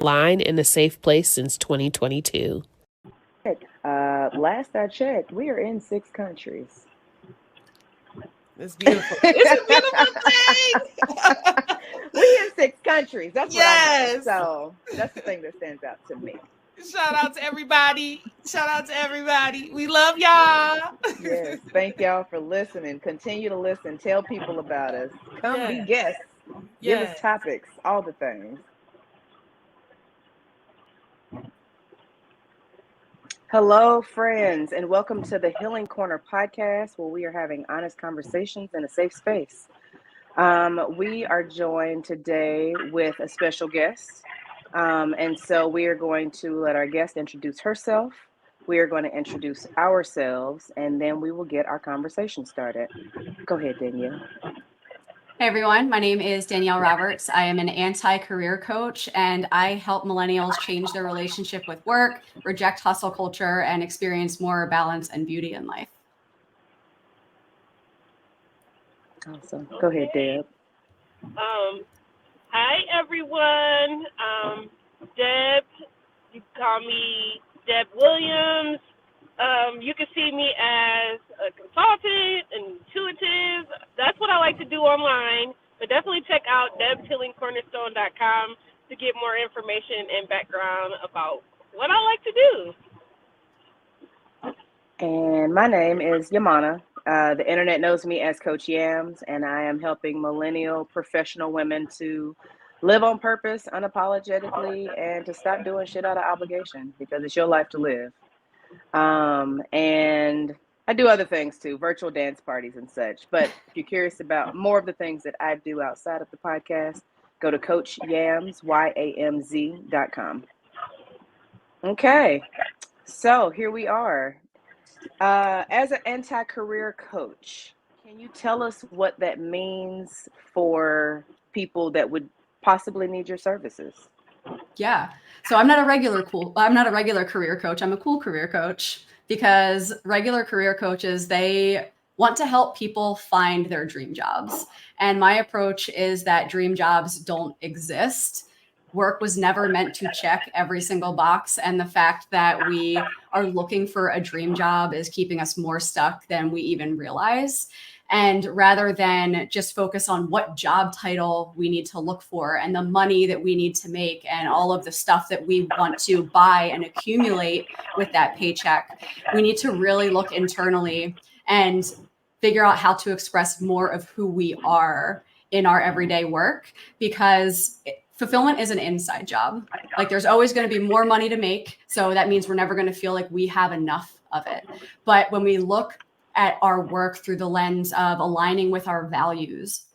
line in a safe place since 2022. Last I checked, we are in 6 countries. It's beautiful. It's a beautiful thing. We in 6 countries. That's what I know. Yes. So that's the thing that stands out to me. Shout out to everybody. Shout out to everybody. We love y'all. Yes. Thank y'all for listening. Continue to listen. Tell people about us. Come be guests. Give us topics. All the things. Hello, friends, and welcome to the Healing Corner podcast, where we are having honest conversations in a safe space. We are joined today with a special guest. And so we are going to let our guest introduce herself. We are going to introduce ourselves, and then we will get our conversation started. Go ahead, Danielle. Hey everyone, my name is Danielle Roberts. I am an anti-career coach, and I help millennials change their relationship with work, reject hustle culture, and experience more balance and beauty in life. Awesome. Go ahead, Deb. Hi everyone. Deb, you can call me Deb Williams. You can see me as a consultant, intuitive. That's what I like to do online. But definitely check out debshealingcornerstone.com to get more information and background about what I like to do. And my name is Yamana. The internet knows me as Coach Yams, and I am helping millennial professional women to live on purpose, unapologetically, and to stop doing shit out of obligation, because it's your life to live. And I do other things too, virtual dance parties and such. But if you're curious about more of the things that I do outside of the podcast, go to CoachYams.com. Okay, so here we are. As an anti-career coach, can you tell us what that means for people that would possibly need your services? Yeah. So I'm not a regular career coach. I'm a cool career coach, because regular career coaches, they want to help people find their dream jobs. And my approach is that dream jobs don't exist. Work was never meant to check every single box. And the fact that we are looking for a dream job is keeping us more stuck than we even realize. And rather than just focus on what job title we need to look for and the money that we need to make and all of the stuff that we want to buy and accumulate with that paycheck, we need to really look internally and figure out how to express more of who we are in our everyday work, because fulfillment is an inside job. Like, there's always going to be more money to make. So that means we're never going to feel like we have enough of it. But when we look at our work through the lens of aligning with our values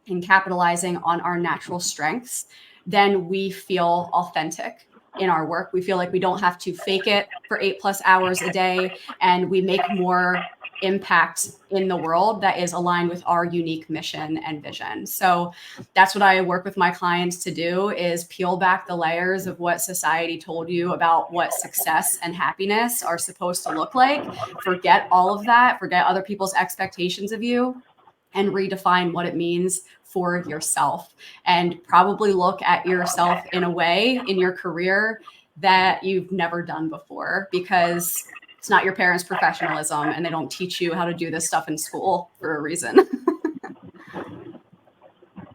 and capitalizing on our natural strengths, then we feel authentic in our work. We feel like we don't have to fake it for 8+ hours a day, and we make more impact in the world that is aligned with our unique mission and vision. So that's what I work with my clients to do, is peel back the layers of what society told you about what success and happiness are supposed to look like. Forget all of that, forget other people's expectations of you, and redefine what it means for yourself. And probably look at yourself in a way in your career that you've never done before, because it's not your parents' professionalism, and they don't teach you how to do this stuff in school for a reason.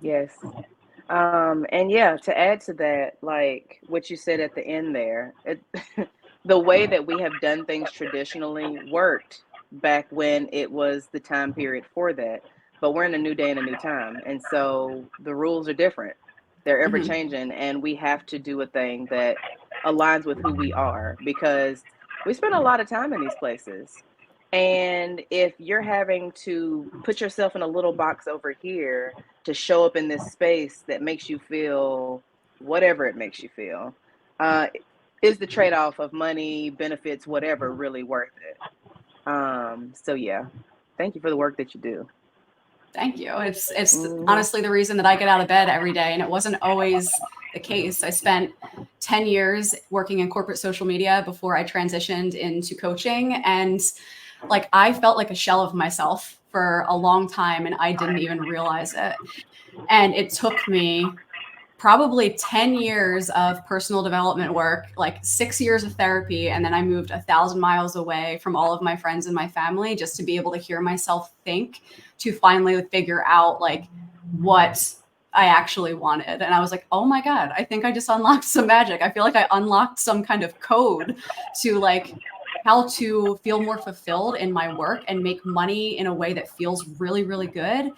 Yes. And yeah, to add to that, like what you said at the end there, the way that we have done things traditionally worked back when it was the time period for that. But we're in a new day and a new time. And so the rules are different. They're ever changing, and we have to do a thing that aligns with who we are, because we spend a lot of time in these places. And if you're having to put yourself in a little box over here to show up in this space that makes you feel whatever it makes you feel, is the trade-off of money, benefits, whatever, really worth it? So yeah, thank you for the work that you do. Thank you. It's honestly the reason that I get out of bed every day, and it wasn't always the case. I spent 10 years working in corporate social media before I transitioned into coaching, and like, I felt like a shell of myself for a long time, and I didn't even realize it. And it took me probably 10 years of personal development work, like 6 years of therapy. And then I moved 1,000 miles away from all of my friends and my family just to be able to hear myself think, to finally figure out like what I actually wanted. And I was like, oh my God, I think I just unlocked some magic. I feel like I unlocked some kind of code to like how to feel more fulfilled in my work and make money in a way that feels really, really good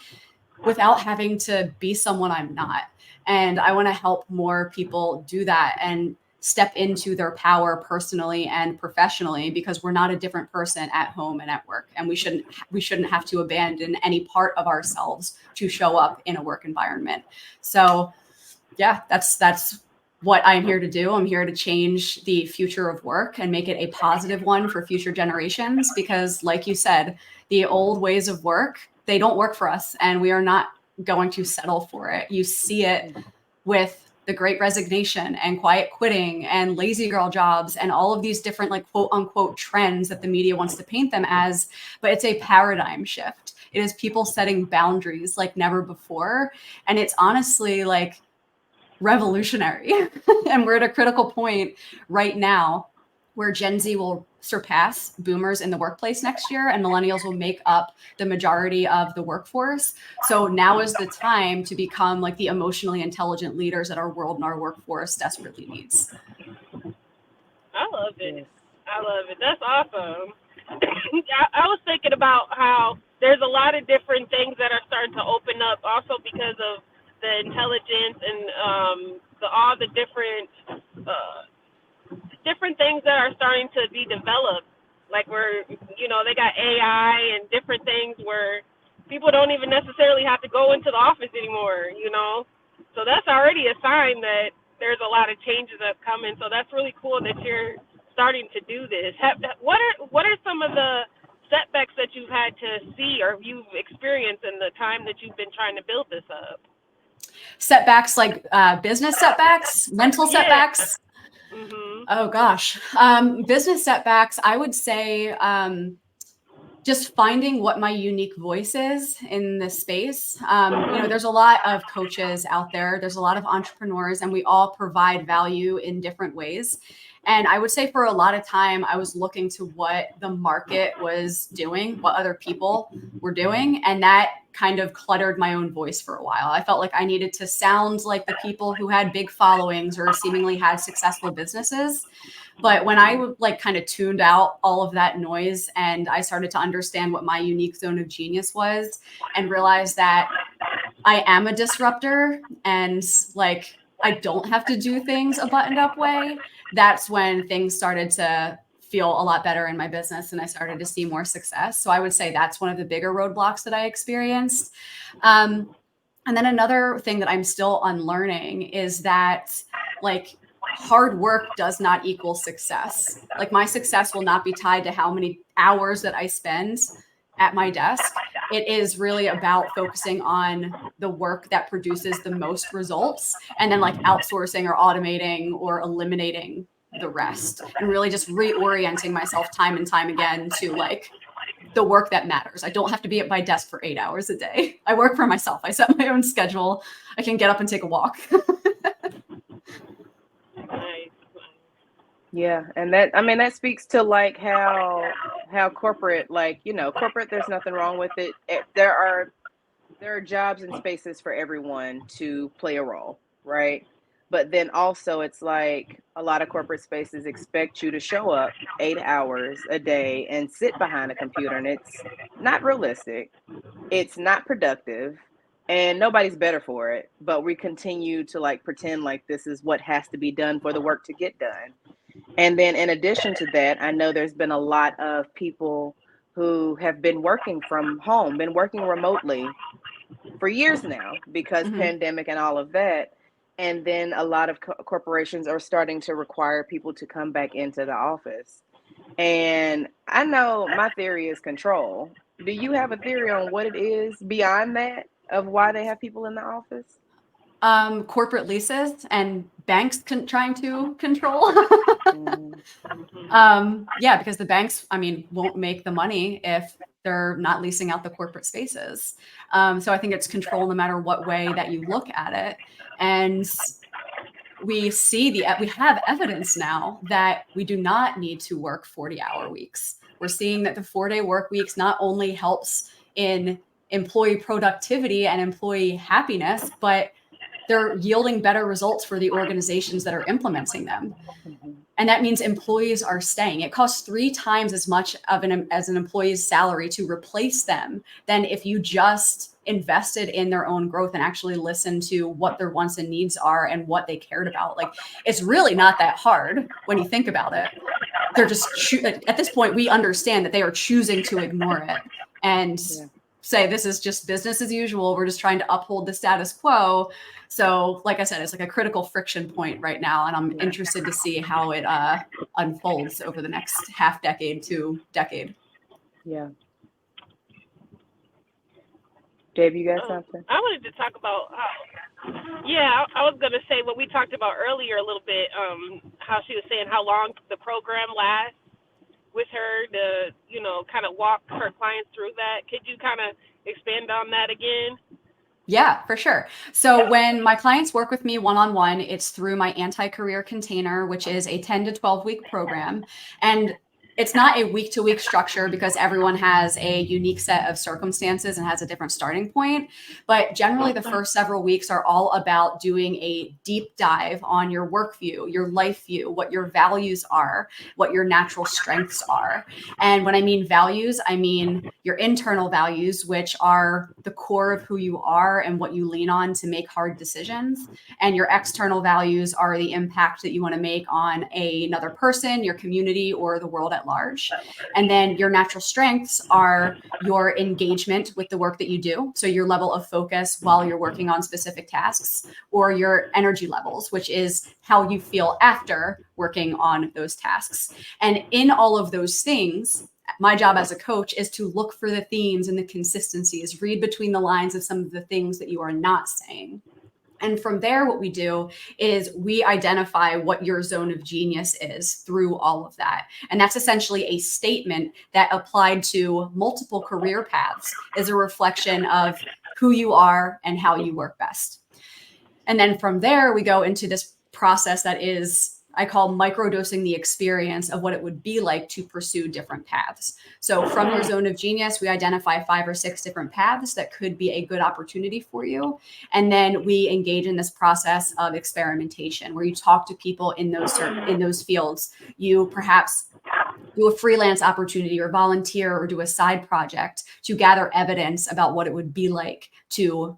without having to be someone I'm not. And I want to help more people do that and step into their power personally and professionally, because we're not a different person at home and at work. And we shouldn't have to abandon any part of ourselves to show up in a work environment. So yeah, that's what I'm here to do. I'm here to change the future of work and make it a positive one for future generations, because like you said, the old ways of work, they don't work for us, and we are not going to settle for it. You see it with the Great Resignation and quiet quitting and lazy girl jobs and all of these different like quote unquote trends that the media wants to paint them as, but it's a paradigm shift. It is people setting boundaries like never before. And it's honestly like revolutionary. And we're at a critical point right now where Gen Z will surpass boomers in the workplace next year, and millennials will make up the majority of the workforce. So now is the time to become like the emotionally intelligent leaders that our world and our workforce desperately needs. I love it. I love it. That's awesome. I was thinking about how there's a lot of different things that are starting to open up also because of the intelligence and all the different things that are starting to be developed. Like they got AI and different things where people don't even necessarily have to go into the office anymore, So that's already a sign that there's a lot of changes that's coming. So that's really cool that you're starting to do this. What are some of the setbacks that you've had to see or you've experienced in the time that you've been trying to build this up? Setbacks like business setbacks, mental setbacks. Mm-hmm. Oh gosh. Business setbacks, I would say just finding what my unique voice is in this space. There's a lot of coaches out there. There's a lot of entrepreneurs, and we all provide value in different ways. And I would say for a lot of time, I was looking to what the market was doing, what other people were doing. And that kind of cluttered my own voice for a while. I felt like I needed to sound like the people who had big followings or seemingly had successful businesses. But when I like kind of tuned out all of that noise and I started to understand what my unique zone of genius was and realized that I am a disruptor and like I don't have to do things a buttoned up way, that's when things started to feel a lot better in my business and I started to see more success. So I would say that's one of the bigger roadblocks that I experienced. And then another thing that I'm still unlearning is that like hard work does not equal success. Like my success will not be tied to how many hours that I spend at my desk. It is really about focusing on the work that produces the most results and then like outsourcing or automating or eliminating the rest and really just reorienting myself time and time again to like the work that matters. I don't have to be at my desk for 8 hours a day. I work for myself. I set my own schedule. I can get up and take a walk. Nice. Yeah, and that speaks to like how corporate, like, corporate, there's nothing wrong with it. There are jobs and spaces for everyone to play a role, right? But then also it's like a lot of corporate spaces expect you to show up 8 hours a day and sit behind a computer, and it's not realistic. It's not productive, and nobody's better for it. But we continue to like pretend like this is what has to be done for the work to get done. And then in addition to that, I know there's been a lot of people who have been working from home, been working remotely for years now because pandemic and all of that. And then a lot of corporations are starting to require people to come back into the office. And I know my theory is control. Do you have a theory on what it is beyond that of why they have people in the office? corporate leases and banks trying to control. Yeah, because the banks, I mean, won't make the money if they're not leasing out the corporate spaces. So I think it's control no matter what way that you look at it. And we have evidence now that we do not need to work 40-hour weeks. We're seeing that the 4-day work weeks not only helps in employee productivity and employee happiness, but they're yielding better results for the organizations that are implementing them. And that means employees are staying. It costs 3 times as much as an employee's salary to replace them than if you just invested in their own growth and actually listened to what their wants and needs are and what they cared about. Like, it's really not that hard when you think about it. They're just at this point, we understand that they are choosing to ignore it and say this is just business as usual. We're just trying to uphold the status quo. So like I said, it's like a critical friction point right now. And I'm interested to see how it unfolds over the next half decade to decade. Yeah. Dave, you got something? I wanted to talk about I was going to say what we talked about earlier a little bit, how she was saying how long the program lasts with her to, kind of walk her clients through that. Could you kind of expand on that again? Yeah, for sure. So when my clients work with me one-on-one, it's through my anti-career container, which is a 10 to 12 week program. And it's not a week-to-week structure because everyone has a unique set of circumstances and has a different starting point. But generally, the first several weeks are all about doing a deep dive on your work view, your life view, what your values are, what your natural strengths are. And when I mean values, I mean your internal values, which are the core of who you are and what you lean on to make hard decisions. And your external values are the impact that you want to make on another person, your community, or the world at large. And then your natural strengths are your engagement with the work that you do. So your level of focus while you're working on specific tasks, or your energy levels, which is how you feel after working on those tasks. And in all of those things, my job as a coach is to look for the themes and the consistencies, read between the lines of some of the things that you are not saying. And from there, what we do is we identify what your zone of genius is through all of that. And that's essentially a statement that applied to multiple career paths is a reflection of who you are and how you work best. And then from there, we go into this process that is, I call microdosing the experience of what it would be like to pursue different paths. So from your zone of genius, we identify 5 or 6 different paths that could be a good opportunity for you. And then we engage in this process of experimentation where you talk to people in those fields. You perhaps do a freelance opportunity or volunteer or do a side project to gather evidence about what it would be like to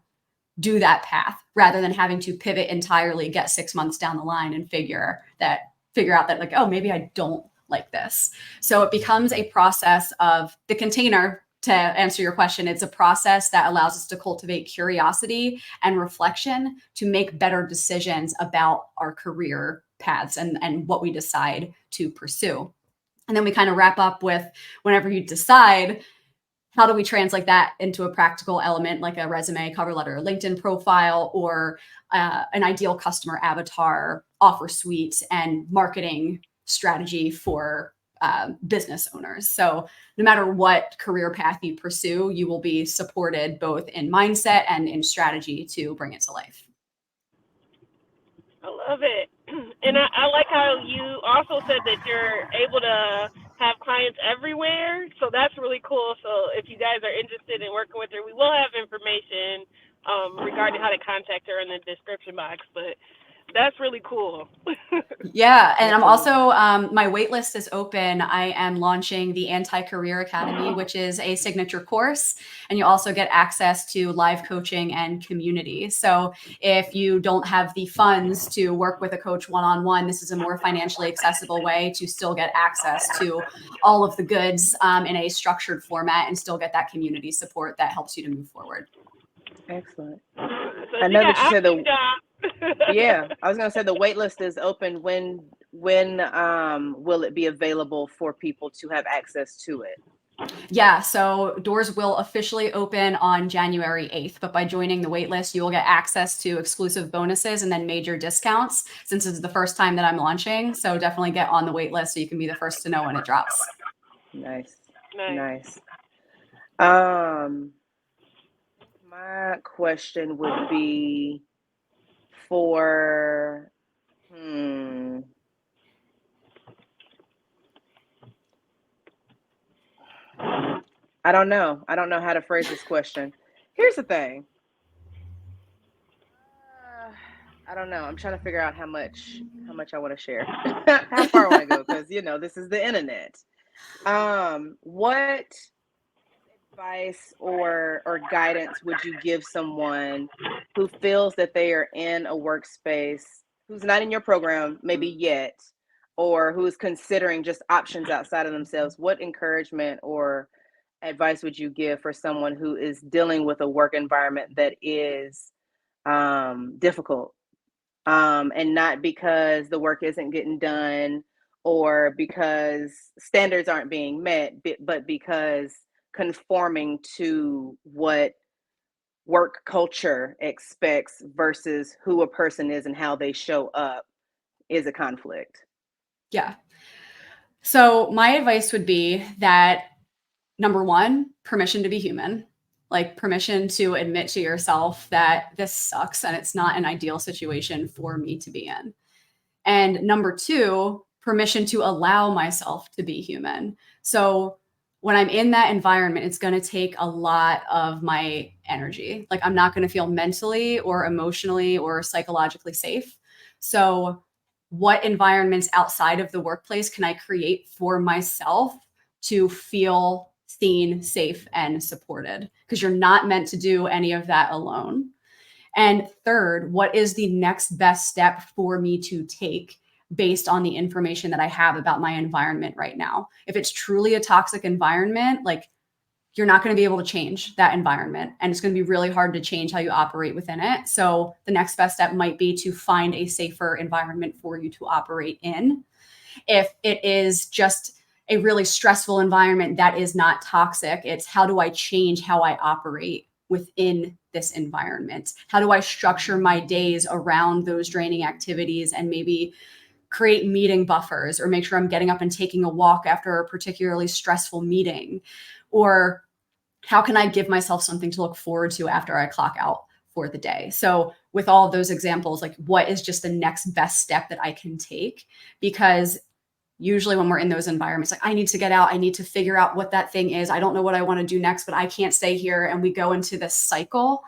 do that path rather than having to pivot entirely, get 6 months down the line and figure out that like, oh, maybe I don't like this. So it becomes a process of the container. To answer your question, it's a process that allows us to cultivate curiosity and reflection to make better decisions about our career paths and what we decide to pursue. And then we kind of wrap up with whenever you decide, how do we translate that into a practical element like a resume, cover letter, LinkedIn profile, or an ideal customer avatar, offer suite, and marketing strategy for business owners. So no matter what career path you pursue, you will be supported both in mindset and in strategy to bring it to life. I love it. And I like how you also said that you're able to have clients everywhere. So that's really cool. So if you guys are interested in working with her, we will have information regarding how to contact her in the description box. But that's really cool. Yeah. And I'm also, my wait list is open. I am launching the Anti-Career Academy, which is a signature course. And you also get access to live coaching and community. So if you don't have the funds to work with a coach one-on-one, this is a more financially accessible way to still get access to all of the goods in a structured format and still get that community support that helps you to move forward. Excellent. So I know that you said yeah, I was going to say the wait list is open. When will it be available for people to have access to it? Yeah, so doors will officially open on January 8th, but by joining the waitlist, you will get access to exclusive bonuses and then major discounts since it's the first time that I'm launching. So definitely get on the waitlist so you can be the first to know when it drops. Nice. Nice. My question would be for I don't know. I don't know how to phrase this question. Here's the thing. I don't know. I'm trying to figure out how much I want to share, how far I want to go, because this is the internet. What advice or guidance would you give someone who feels that they are in a workspace, who's not in your program maybe yet, or who's considering just options outside of themselves? What encouragement or advice would you give for someone who is dealing with a work environment that is difficult, and not because the work isn't getting done or because standards aren't being met, but because conforming to what work culture expects versus who a person is and how they show up is a conflict? Yeah. So my advice would be that number one, permission to be human, like permission to admit to yourself that this sucks and it's not an ideal situation for me to be in. And number two, permission to allow myself to be human. So when I'm in that environment, it's going to take a lot of my energy. Like I'm not going to feel mentally or emotionally or psychologically safe. So what environments outside of the workplace can I create for myself to feel seen, safe, and supported? Because you're not meant to do any of that alone. And third, what is the next best step for me to take based on the information that I have about my environment right now? If it's truly a toxic environment, like you're not going to be able to change that environment. And it's going to be really hard to change how you operate within it. So the next best step might be to find a safer environment for you to operate in. If it is just a really stressful environment that is not toxic, it's how do I change how I operate within this environment? How do I structure my days around those draining activities and maybe create meeting buffers or make sure I'm getting up and taking a walk after a particularly stressful meeting? Or how can I give myself something to look forward to after I clock out for the day? So with all of those examples, like what is just the next best step that I can take? Because usually when we're in those environments, like I need to get out, I need to figure out what that thing is. I don't know what I want to do next, but I can't stay here. And we go into this cycle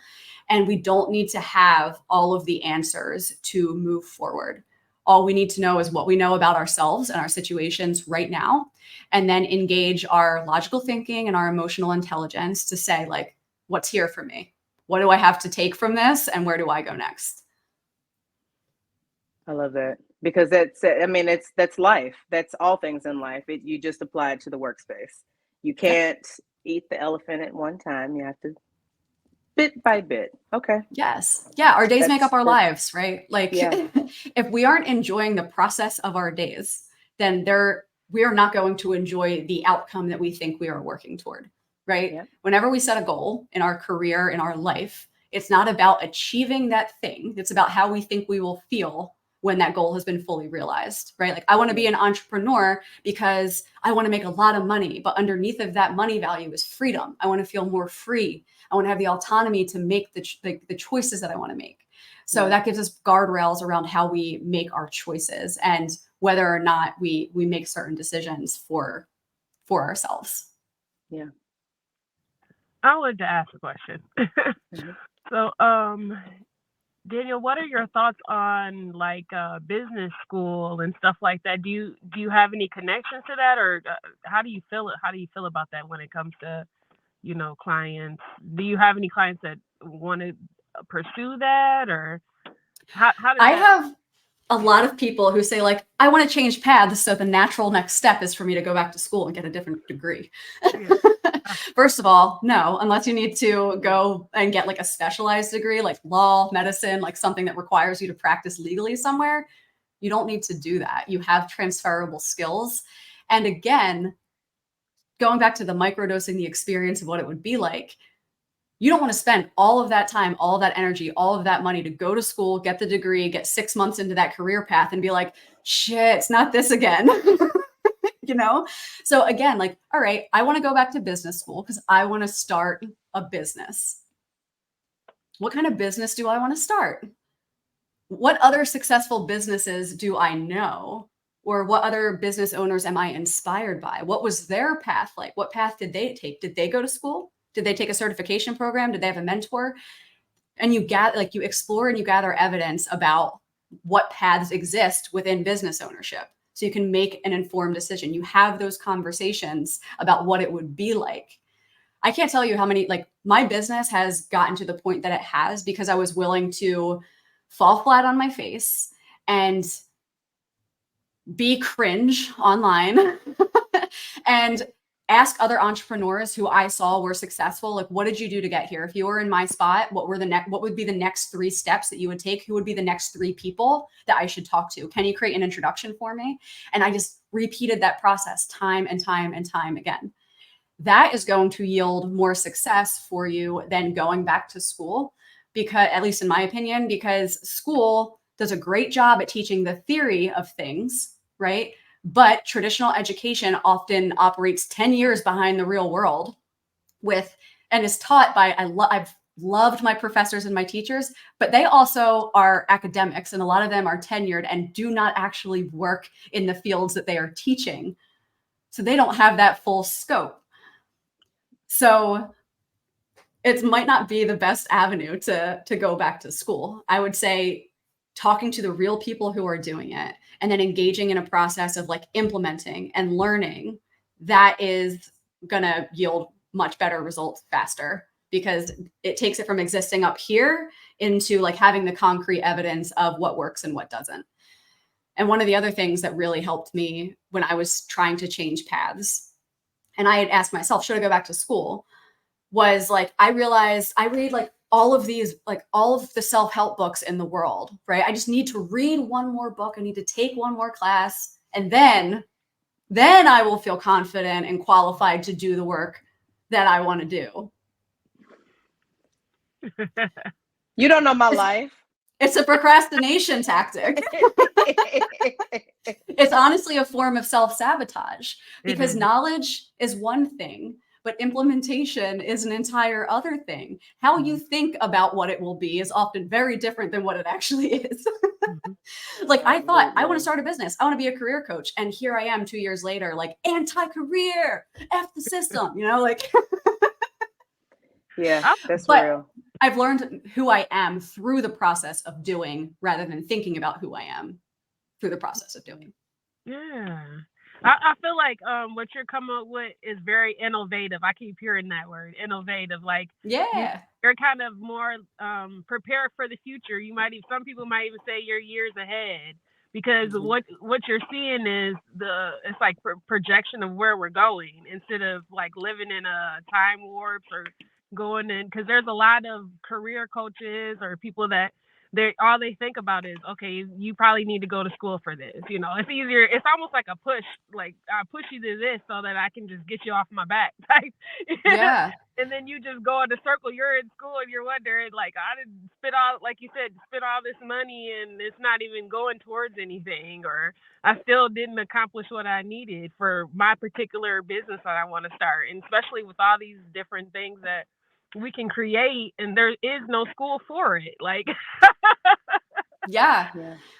and we don't need to have all of the answers to move forward. All we need to know is what we know about ourselves and our situations right now, and then engage our logical thinking and our emotional intelligence to say, like, what's here for me? What do I have to take from this? And where do I go next? I love that, because that's life. That's all things in life. You just apply it to the workspace. You can't eat the elephant at one time. You have to bit by bit. Okay. Yes. Yeah. Our days make up our That's lives, right? Like if we aren't enjoying the process of our days, then we are not going to enjoy the outcome that we think we are working toward, right? Yeah. Whenever we set a goal in our career, in our life, it's not about achieving that thing. It's about how we think we will feel when that goal has been fully realized, right? Like I want to be an entrepreneur because I want to make a lot of money, but underneath of that money value is freedom. I want to feel more free. I want to have the autonomy to make the choices that I want to make. So that gives us guardrails around how we make our choices and whether or not we make certain decisions for ourselves. Yeah. I wanted to ask a question. So, Danielle, what are your thoughts on like business school and stuff like that? Do you have any connections to that, or how do you feel about that when it comes to clients? Do you have any clients that want to pursue that, or how does I have a lot of people who say, like, I want to change paths, so the natural next step is for me to go back to school and get a different degree. First of all, no, unless you need to go and get like a specialized degree, like law, medicine, like something that requires you to practice legally somewhere, you don't need to do that. You have transferable skills. And again, going back to the microdosing, the experience of what it would be like, you don't want to spend all of that time, all of that energy, all of that money to go to school, get the degree, get 6 months into that career path and be like, shit, it's not this again. You know? So again, like, all right, I want to go back to business school because I want to start a business. What kind of business do I want to start? What other successful businesses do I know? Or what other business owners am I inspired by? What was their path like? What path did they take? Did they go to school? Did they take a certification program? Did they have a mentor? And you you explore and you gather evidence about what paths exist within business ownership. So you can make an informed decision. You have those conversations about what it would be like. I can't tell you how many, like, my business has gotten to the point that it has because I was willing to fall flat on my face and be cringe online and ask other entrepreneurs who I saw were successful, like, what did you do to get here? If you were in my spot, what would be the next 3 steps that you would take? Who would be the next 3 people that I should talk to? Can you create an introduction for me? And I just repeated that process time and time and time again. That is going to yield more success for you than going back to school, because, at least in my opinion, because school does a great job at teaching the theory of things, right? But traditional education often operates 10 years behind the real world and is taught by, I've loved my professors and my teachers, but they also are academics, and a lot of them are tenured and do not actually work in the fields that they are teaching. So they don't have that full scope. So it might not be the best avenue to go back to school. I would say talking to the real people who are doing it and then engaging in a process of like implementing and learning, that is going to yield much better results faster, because it takes it from existing up here into like having the concrete evidence of what works and what doesn't. And one of the other things that really helped me when I was trying to change paths, and I had asked myself, should I go back to school? Was like, I realized I read like all of these, like all of the self-help books in the world, right? I just need to read one more book. I need to take one more class. And then I will feel confident and qualified to do the work that I want to do. You don't know my life. It's a procrastination tactic. It's honestly a form of self-sabotage, because knowledge is one thing, but implementation is an entire other thing. How you think about what it will be is often very different than what it actually is. Like, I thought, I want to start a business. I want to be a career coach. And here I am 2 years later, like, anti-career, F the system, you know, like. Yeah, that's real. I've learned who I am through the process of doing, rather than thinking about who I am through the process of doing. Yeah. I feel like what you're coming up with is very innovative. I keep hearing that word, innovative. Like, yeah, you're kind of more prepared for the future. You might even, some people might even say you're years ahead, because what you're seeing is it's like projection of where we're going, instead of like living in a time warp or going in, because there's a lot of career coaches or people that all they think about is, okay, you probably need to go to school for this. You know, it's easier. It's almost like a push, like I push you to this so that I can just get you off my back type. Yeah. And then you just go in a circle. You're in school and you're wondering, like, I didn't spend all this money and it's not even going towards anything, or I still didn't accomplish what I needed for my particular business that I want to start. And especially with all these different things that we can create, and there is no school for it. Like, yeah.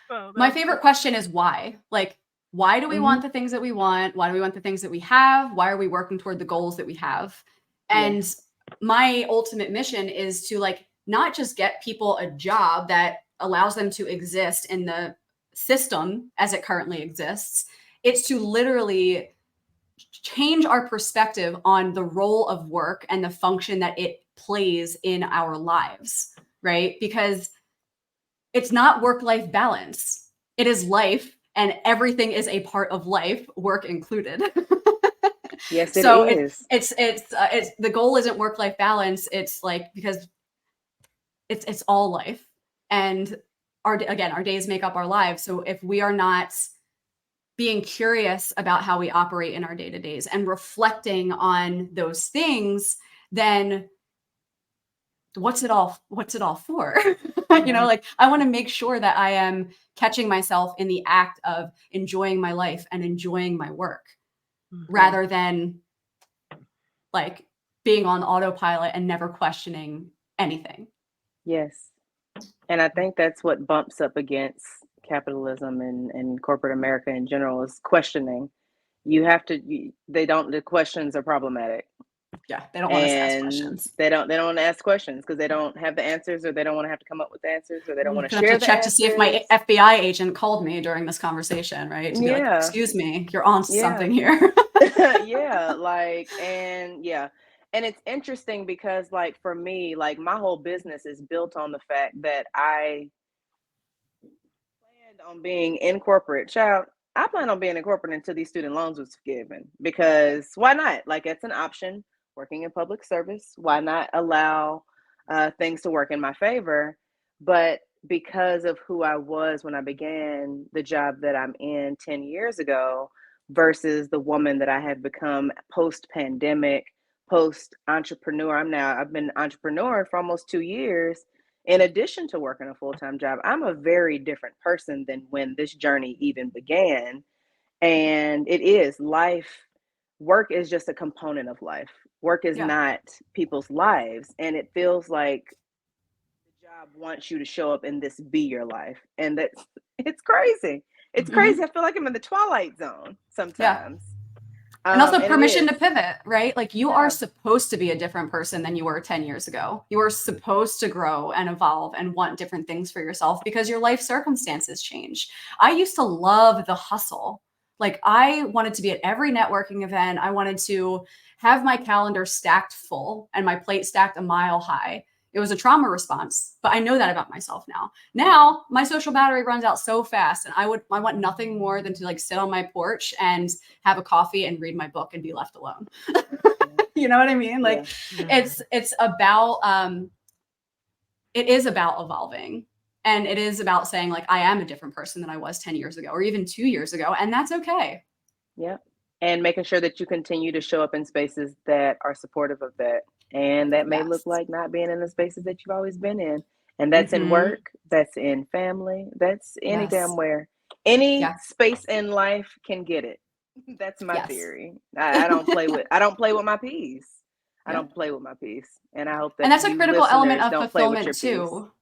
So my favorite question is why. Like, why do we want the things that we want? Why do we want the things that we have? Why are we working toward the goals that we have? And my ultimate mission is to, like, not just get people a job that allows them to exist in the system as it currently exists. It's to literally change our perspective on the role of work and the function that it plays in our lives, right? Because it's not work-life balance. It is life, and everything is a part of life, work included. Yes, it is. It's the goal isn't work-life balance. It's like, because it's all life, and our days make up our lives. So if we are not being curious about how we operate in our day-to-days and reflecting on those things, then what's it all for? You know, like I want to make sure that I am catching myself in the act of enjoying my life and enjoying my work rather than like being on autopilot and never questioning anything. Yes. And I think that's what bumps up against capitalism and corporate America in general is questioning. You have to, the questions are problematic. Yeah, they don't want us to ask And questions. they don't want to ask questions because they don't have the answers, or they don't want to have to come up with the answers, or they don't want to I'm share gonna have to check the to see if my answers. FBI agent called me during this conversation, right? To be like, Yeah. excuse me, you're on Yeah. something here. Yeah, like, and yeah. And it's interesting because like for me, like my whole business is built on the fact that I planned on being in corporate. Child, I plan on being in corporate until these student loans was forgiven, because why not? Like it's an option working in public service. Why not allow things to work in my favor? But because of who I was when I began the job that I'm in 10 years ago versus the woman that I have become post pandemic, post entrepreneur. I've been an entrepreneur for almost 2 years. In addition to working a full-time job, I'm a very different person than when this journey even began. And it is life. Work is just a component of life. Work is not people's lives. And it feels like the job wants you to show up and this be your life. And it's crazy. It's crazy. I feel like I'm in the Twilight Zone sometimes. And also And permission to pivot, right? Like you are supposed to be a different person than you were 10 years ago. You are supposed to grow and evolve and want different things for yourself because your life circumstances change. I used to love the hustle. Like I wanted to be at every networking event. I wanted to have my calendar stacked full and my plate stacked a mile high. It was a trauma response, but I know that about myself now. Now my social battery runs out so fast, and I want nothing more than to like sit on my porch and have a coffee and read my book and be left alone. You know what I mean? Like it's about it is about evolving, and it is about saying like I am a different person than I was 10 years ago or even 2 years ago, and that's okay. Yeah. And making sure that you continue to show up in spaces that are supportive of that. And that may look like not being in the spaces that you've always been in. And that's in work, that's in family, that's any damn where. Any space in life can get it. That's my theory. I don't play with my peace. I don't play with my peace. And I hope that, and that's a critical element of fulfillment too. Peace.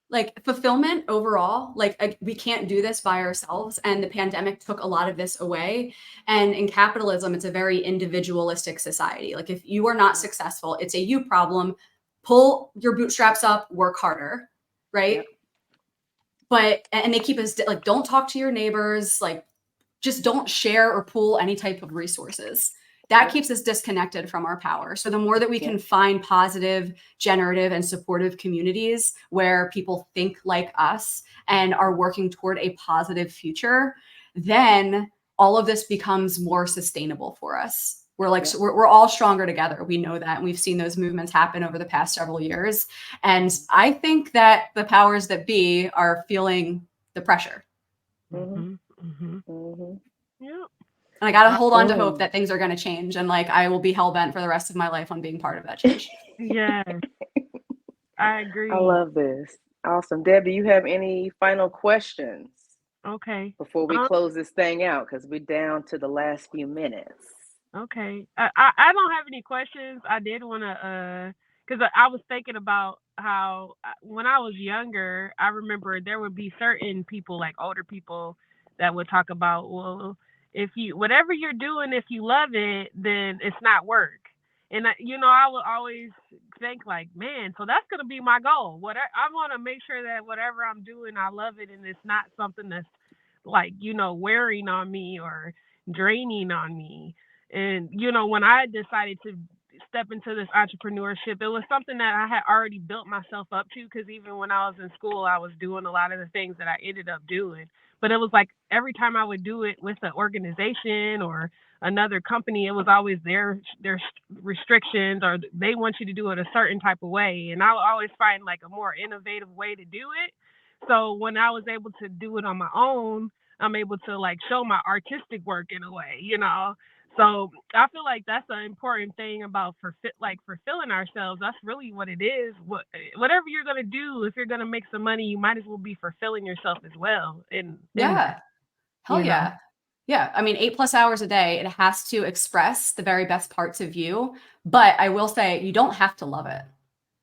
Like fulfillment overall, like we can't do this by ourselves, and the pandemic took a lot of this away. And in capitalism, it's a very individualistic society. Like if you are not successful, it's a you problem. Pull your bootstraps up, work harder, right? But and they keep us like, don't talk to your neighbors, like just don't share or pool any type of resources. That keeps us disconnected from our power. So the more that we can find positive, generative, and supportive communities where people think like us and are working toward a positive future, then all of this becomes more sustainable for us. We're like, so we're all stronger together. We know that. And we've seen those movements happen over the past several years. And I think that the powers that be are feeling the pressure. Yeah. And I got to hold on to hope that things are going to change. And like, I will be hell bent for the rest of my life on being part of that change. Yes. I agree. I love this. Awesome. Deb, do you have any final questions? Okay. Before we close this thing out, because we're down to the last few minutes. Okay. I don't have any questions. I did want to, because I was thinking about how when I was younger, I remember there would be certain people, like older people, that would talk about, well, if you, whatever you're doing, if you love it, then it's not work. And, I would always think like, man, so that's going to be my goal. I want to make sure that whatever I'm doing, I love it. And it's not something that's like, wearing on me or draining on me. And, when I decided to step into this entrepreneurship, it was something that I had already built myself up to, because even when I was in school, I was doing a lot of the things that I ended up doing. But it was like every time I would do it with an organization or another company, it was always their restrictions, or they want you to do it a certain type of way. And I would always find like a more innovative way to do it. So when I was able to do it on my own, I'm able to like show my artistic work in a way, you know. So I feel like that's an important thing about fulfilling ourselves. That's really what it is. Whatever you're gonna do, if you're gonna make some money, you might as well be fulfilling yourself as well. In Yeah. that, Hell you know. yeah. Yeah. I mean, 8+ hours a day, it has to express the very best parts of you. But I will say, you don't have to love it.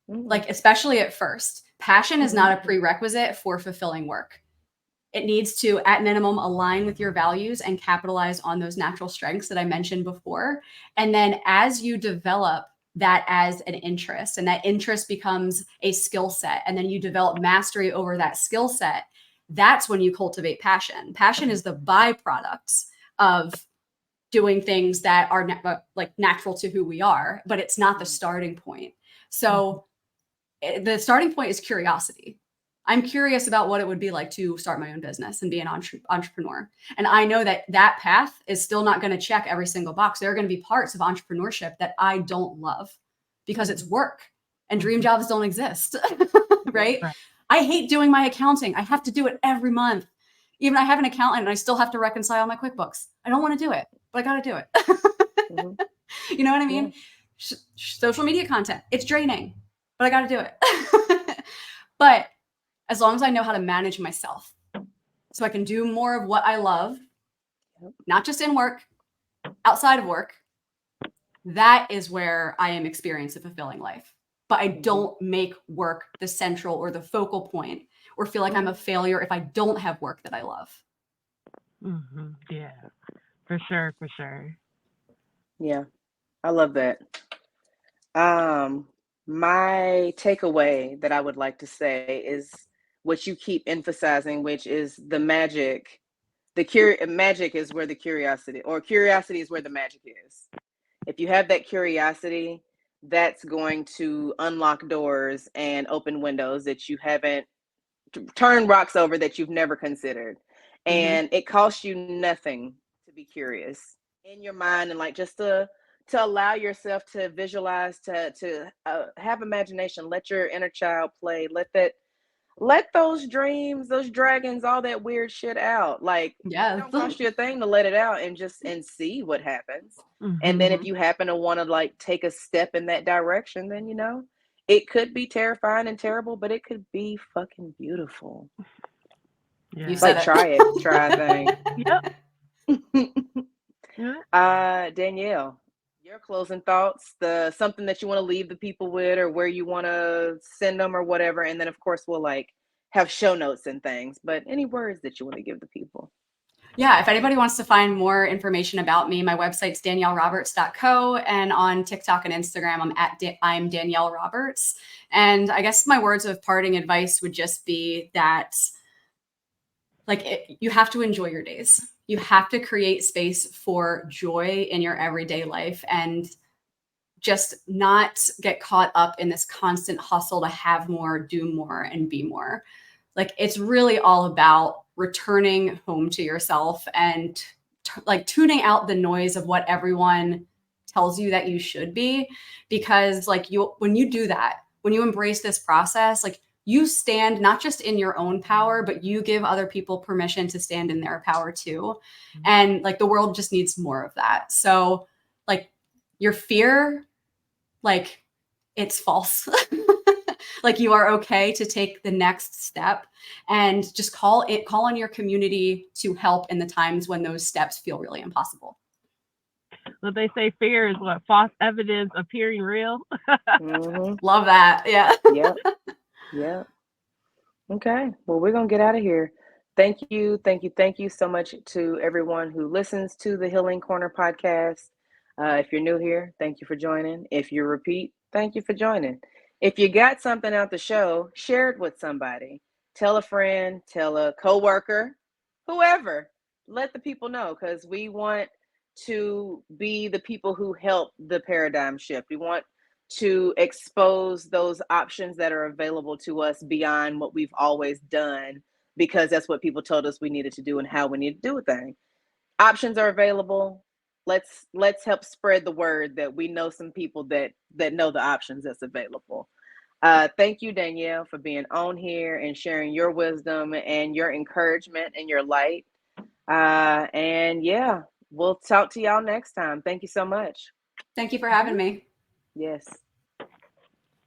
Like, especially at first. Passion is not a prerequisite for fulfilling work. It needs to, at minimum, align with your values and capitalize on those natural strengths that I mentioned before. And then as you develop that as an interest, and that interest becomes a skill set, and then you develop mastery over that skill set, that's when you cultivate passion. Passion is the byproduct of doing things that are like natural to who we are, but it's not the starting point. So the starting point is curiosity. I'm curious about what it would be like to start my own business and be an entrepreneur. And I know that that path is still not going to check every single box. There are going to be parts of entrepreneurship that I don't love because it's work and dream jobs don't exist, right? I hate doing my accounting. I have to do it every month. Even I have an accountant and I still have to reconcile my QuickBooks. I don't want to do it, but I got to do it. You know what I mean? Yeah. Social media content, it's draining, but I got to do it. But as long as I know how to manage myself so I can do more of what I love, not just in work, outside of work, that is where I am experiencing a fulfilling life. But I don't make work the central or the focal point or feel like I'm a failure if I don't have work that I love. Yeah, for sure, for sure. Yeah, I love that. My takeaway that I would like to say is what you keep emphasizing, which is the magic. Magic is where the curiosity, or curiosity is where the magic is. If you have that curiosity, that's going to unlock doors and open windows that you haven't turned rocks over, that you've never considered. And it costs you nothing to be curious in your mind, and like just to allow yourself to visualize, to have imagination, let your inner child play, let those dreams, those dragons, all that weird shit out. Like, it don't cost you a thing to let it out and see what happens. And then if you happen to want to like take a step in that direction, then you know, it could be terrifying and terrible, but it could be fucking beautiful. Yeah. You said like, try a thing. Yep. Danielle, your closing thoughts, something that you want to leave the people with, or where you want to send them or whatever. And then of course we'll like have show notes and things, but any words that you want to give the people? Yeah, if anybody wants to find more information about me, my website's danielleroberts.co, and on TikTok and Instagram, I'm Danielle Roberts. And I guess my words of parting advice would just be that, like, you have to enjoy your days. You have to create space for joy in your everyday life, and just not get caught up in this constant hustle to have more, do more, and be more. Like, it's really all about returning home to yourself and like tuning out the noise of what everyone tells you that you should be. Because like when you do that, when you embrace this process, like you stand not just in your own power, but you give other people permission to stand in their power too. And like the world just needs more of that. So like your fear, like it's false. Like you are okay to take the next step, and just call on your community to help in the times when those steps feel really impossible. What they say, fear is what? False evidence appearing real. Love that. Yeah. Yep. Okay. Well, we're going to get out of here. Thank you so much to everyone who listens to the Healing Corner podcast. If you're new here, thank you for joining. If you repeat, thank you for joining. If you got something out the show, share it with somebody. Tell a friend, tell a coworker, whoever. Let the people know, because we want to be the people who help the paradigm shift. We want to expose those options that are available to us beyond what we've always done, because that's what people told us we needed to do and how we need to do a thing. Options are available. Let's help spread the word that we know some people that know the options that's available. Thank you, Danielle, for being on here and sharing your wisdom and your encouragement and your light. And yeah, we'll talk to y'all next time. Thank you so much. Thank you for having me. Yes.